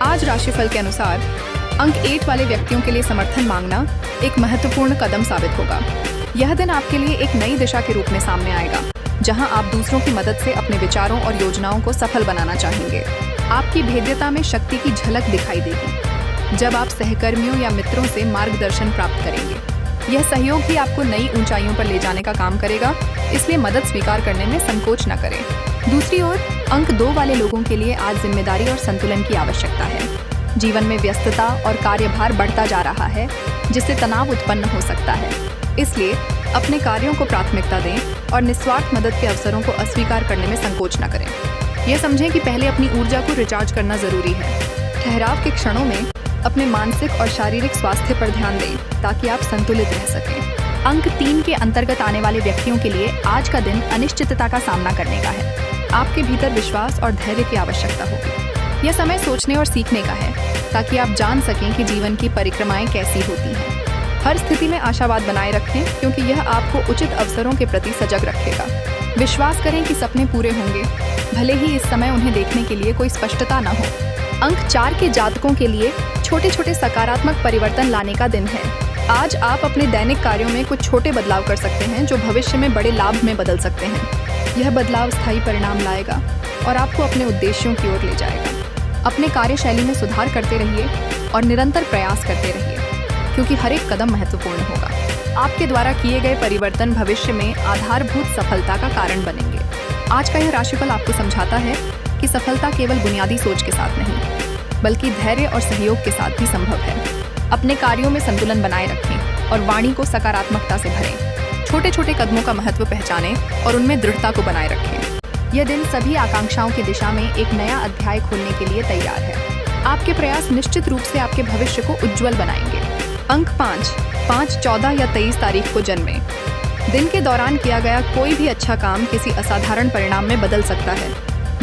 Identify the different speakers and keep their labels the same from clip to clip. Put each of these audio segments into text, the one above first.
Speaker 1: आज राशिफल के अनुसार अंक 8 वाले व्यक्तियों के लिए समर्थन मांगना एक महत्वपूर्ण कदम साबित होगा। यह दिन आपके लिए एक नई दिशा के रूप में सामने आएगा, जहां आप दूसरों की मदद से अपने विचारों और योजनाओं को सफल बनाना चाहेंगे। आपकी भेद्यता में शक्ति की झलक दिखाई देगी जब आप सहकर्मियों या मित्रों से मार्गदर्शन प्राप्त करेंगे। यह सहयोग ही आपको नई ऊंचाइयों पर ले जाने का काम करेगा, इसलिए मदद स्वीकार करने में संकोच न करें। दूसरी ओर अंक 2 वाले लोगों के लिए आज जिम्मेदारी और संतुलन की आवश्यकता है। जीवन में व्यस्तता और कार्यभार बढ़ता जा रहा है, जिससे तनाव उत्पन्न हो सकता है। इसलिए अपने कार्यों को प्राथमिकता दें और निस्वार्थ मदद के अवसरों को अस्वीकार करने में संकोच न करें। यह समझें कि पहले अपनी ऊर्जा को रिचार्ज करना जरूरी है। ठहराव के क्षणों में अपने मानसिक और शारीरिक स्वास्थ्य पर ध्यान दें ताकि आप संतुलित रह सकें। अंक 3 के अंतर्गत आने वाले व्यक्तियों के लिए आज का दिन अनिश्चितता का सामना करने का है। आपके भीतर विश्वास और धैर्य की आवश्यकता होगी। यह समय सोचने और सीखने का है ताकि आप जान सकें कि जीवन की परिक्रमाएं कैसी होती हैं। हर स्थिति में आशावाद बनाए रखें, क्योंकि यह आपको उचित अवसरों के प्रति सजग रखेगा। विश्वास करें कि सपने पूरे होंगे, भले ही इस समय उन्हें देखने के लिए कोई स्पष्टता न हो। अंक 4 के जातकों के लिए छोटे छोटे सकारात्मक परिवर्तन लाने का दिन है। आज आप अपने दैनिक कार्यों में कुछ छोटे बदलाव कर सकते हैं जो भविष्य में बड़े लाभ में बदल सकते हैं। यह बदलाव स्थायी परिणाम लाएगा और आपको अपने उद्देश्यों की ओर ले जाएगा। अपने कार्यशैली में सुधार करते रहिए और निरंतर प्रयास करते रहिए, क्योंकि हर एक कदम महत्वपूर्ण होगा। आपके द्वारा किए गए परिवर्तन भविष्य में आधारभूत सफलता का कारण बनेंगे। आज का यह राशिफल आपको समझाता है कि सफलता केवल बुनियादी सोच के साथ नहीं, बल्कि धैर्य और सहयोग के साथ भी संभव है। अपने कार्यों में संतुलन बनाए रखें और वाणी को सकारात्मकता से भरें। छोटे छोटे कदमों का महत्व पहचानें और उनमें दृढ़ता को बनाए रखें। यह दिन सभी आकांक्षाओं की दिशा में एक नया अध्याय खोलने के लिए तैयार है। आपके प्रयास निश्चित रूप से आपके भविष्य को उज्जवल बनाएंगे। अंक 5, 14 या 23 तारीख को जन्मे। दिन के दौरान किया गया कोई भी अच्छा काम किसी असाधारण परिणाम में बदल सकता है,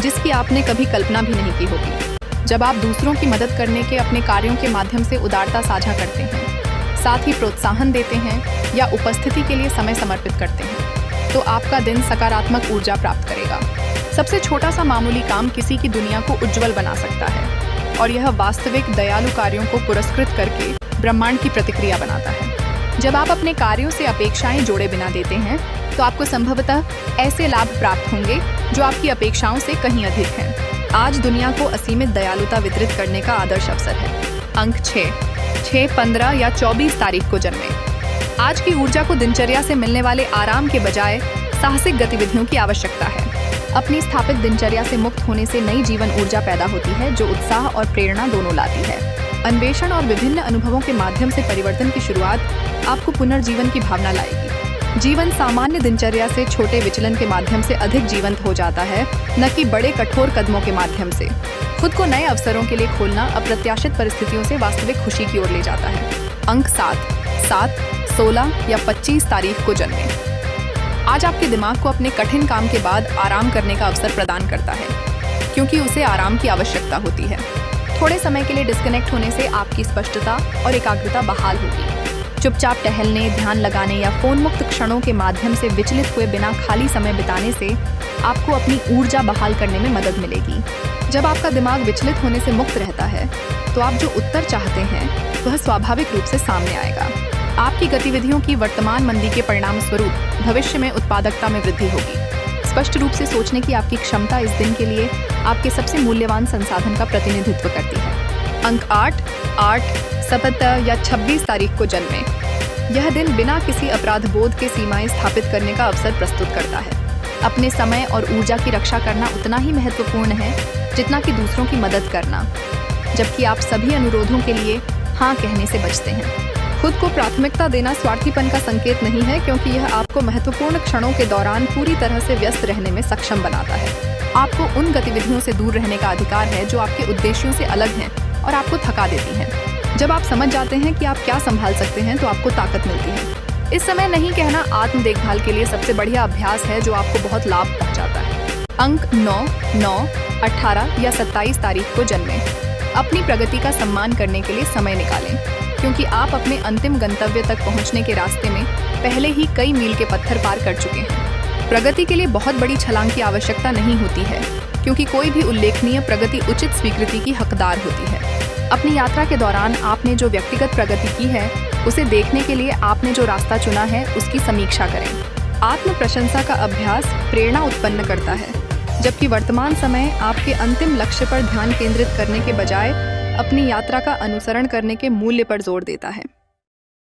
Speaker 1: जिसकी आपने कभी कल्पना भी नहीं की होगी। जब आप दूसरों की मदद करने के अपने कार्यों के माध्यम से उदारता साझा करते हैं, साथ ही प्रोत्साहन देते हैं या उपस्थिति के लिए समय समर्पित करते हैं, तो आपका दिन सकारात्मक ऊर्जा प्राप्त करेगा। सबसे छोटा सा मामूली काम किसी की दुनिया को उज्जवल बना सकता है, और यह वास्तविक दयालु कार्यों को पुरस्कृत करके ब्रह्मांड की प्रतिक्रिया बनाता है। जब आप अपने कार्यों से अपेक्षाएं जोड़े बिना देते हैं, तो आपको संभवतः ऐसे लाभ प्राप्त होंगे जो आपकी अपेक्षाओं से कहीं अधिक हैं। आज दुनिया को असीमित दयालुता वितरित करने का आदर्श अवसर है। अंक 6, 15 या 24 तारीख को जन्मे। आज की ऊर्जा को दिनचर्या से मिलने वाले आराम के बजाय साहसिक गतिविधियों की आवश्यकता है। अपनी स्थापित दिनचर्या से मुक्त होने से नई जीवन ऊर्जा पैदा होती है, जो उत्साह और प्रेरणा दोनों लाती है। अन्वेषण और विभिन्न अनुभवों के माध्यम से परिवर्तन की शुरुआत आपको पुनर्जीवन की भावना लाएगी। जीवन सामान्य दिनचर्या से छोटे विचलन के माध्यम से अधिक जीवंत हो जाता है, न कि बड़े कठोर कदमों के माध्यम से। खुद को नए अवसरों के लिए खोलना अप्रत्याशित परिस्थितियों से वास्तविक खुशी की ओर ले जाता है। अंक 7, 16 या 25 तारीख को जन्मे। आज आपके दिमाग को अपने कठिन काम के बाद आराम करने का अवसर प्रदान करता है, क्योंकि उसे आराम की आवश्यकता होती है। थोड़े समय के लिए डिस्कनेक्ट होने से आपकी स्पष्टता और एकाग्रता बहाल होगी। चुपचाप टहलने, ध्यान लगाने या फोन मुक्त क्षणों के माध्यम से विचलित हुए बिना खाली समय बिताने से आपको अपनी ऊर्जा बहाल करने में मदद मिलेगी। जब आपका दिमाग विचलित होने से मुक्त रहता है, तो आप जो उत्तर चाहते हैं वह स्वाभाविक रूप से सामने आएगा। आपकी गतिविधियों की वर्तमान मंदी के परिणाम स्वरूप भविष्य में उत्पादकता में वृद्धि होगी। स्पष्ट रूप से सोचने की आपकी क्षमता इस दिन के लिए आपके सबसे मूल्यवान संसाधन का प्रतिनिधित्व करती है। अंक 8, 17 या 26 तारीख को जन्मे। यह दिन बिना किसी अपराध बोध के सीमाएं स्थापित करने का अवसर प्रस्तुत करता है। अपने समय और ऊर्जा की रक्षा करना उतना ही महत्वपूर्ण है जितना कि दूसरों की मदद करना, जबकि आप सभी अनुरोधों के लिए हाँ कहने से बचते हैं। खुद को प्राथमिकता देना स्वार्थीपन का संकेत नहीं है, क्योंकि यह आपको महत्वपूर्ण क्षणों के दौरान पूरी तरह से व्यस्त रहने में सक्षम बनाता है। आपको उन गतिविधियों से दूर रहने का अधिकार है जो आपके उद्देश्यों से अलग हैं और आपको थका देती हैं। जब आप समझ जाते हैं कि आप क्या संभाल सकते हैं, तो आपको ताकत मिलती है। इस समय नहीं कहना आत्म देखभाल के लिए सबसे बढ़िया अभ्यास है जो आपको बहुत लाभ पहुंचाता है। अंक 9, 18 या 27 तारीख को जन्मे। अपनी प्रगति का सम्मान करने के लिए समय निकालें, क्योंकि आप अपने अंतिम गंतव्य तक पहुंचने के रास्ते में पहले ही कई मील के पत्थर पार कर चुके हैं। प्रगति के लिए बहुत बड़ी छलांग की आवश्यकता नहीं होती है, क्योंकि कोई भी उल्लेखनीय प्रगति उचित स्वीकृति की हकदार होती है। अपनी यात्रा के दौरान आपने जो व्यक्तिगत प्रगति की है, उसे देखने के लिए आपने जो रास्ता चुना है, उसकी समीक्षा करें। आत्म प्रशंसा का अभ्यास प्रेरणा उत्पन्न करता है, जबकि वर्तमान समय आपके अंतिम लक्ष्य पर ध्यान केंद्रित करने के बजाय अपनी यात्रा का अनुसरण करने के मूल्य पर जोर देता है।